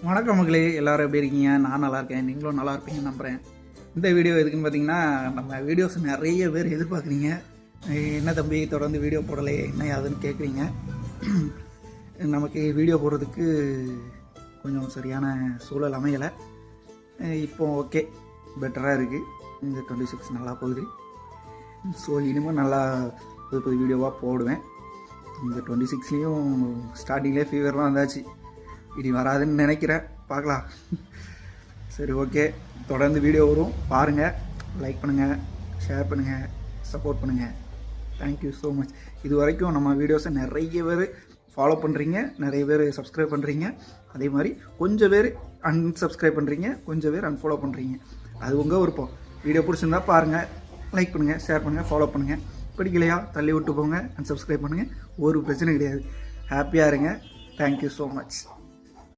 வணக்கம் மக்களே, எல்லோரும் எப்படி இருக்கீங்க? நான் நல்லா இருக்கேன், நீங்களும் நல்லா இருப்பீங்கன்னு நம்புகிறேன். இந்த வீடியோ எதுக்குன்னு பார்த்தீங்கன்னா, நம்ம வீடியோஸ் நிறைய பேர் எதிர்பார்க்குறீங்க. என்ன தம்பி தொடர்ந்து வீடியோ போடலை, என்ன யாதுன்னு கேட்குறீங்க. நமக்கு வீடியோ போடுறதுக்கு கொஞ்சம் சரியான சூழல் அமையலை. இப்போ ஓகே, பெட்டராக இருக்குது. இந்த 26 நல்லா போகுது. ஸோ இனிமேல் நல்லா புது வீடியோவாக போடுவேன். இந்த 26லேயும் ஸ்டார்டிங்லேயே ஃபீவர்லாம் வந்தாச்சு. இனி வராதுன்னு நினைக்கிறேன், பார்க்கலாம். சரி, ஓகே, தொடர்ந்து வீடியோ வரும், பாருங்கள், லைக் பண்ணுங்கள், ஷேர் பண்ணுங்கள், சப்போர்ட் பண்ணுங்கள். Thank you so much. இது வரைக்கும் நம்ம வீடியோஸை நிறைய பேர் ஃபாலோ பண்ணுறீங்க, நிறைய பேர் சப்ஸ்கிரைப் பண்ணுறீங்க. அதே மாதிரி கொஞ்சம் பேர் அன்சப்ஸ்கிரைப் பண்ணுறீங்க, கொஞ்சம் பேர் அன்ஃபாலோ பண்ணுறீங்க. அது உங்கள் விருப்பம். வீடியோ பிடிச்சிருந்தா பாருங்கள், லைக் பண்ணுங்கள், ஷேர் பண்ணுங்கள், ஃபாலோ பண்ணுங்கள். பிடிக்கலையா தள்ளி விட்டு போங்க, அன்சப்ஸ்கிரைப் பண்ணுங்கள். ஒரு பிரச்சனை கிடையாது. ஹாப்பியாக இருங்க. Thank you so much.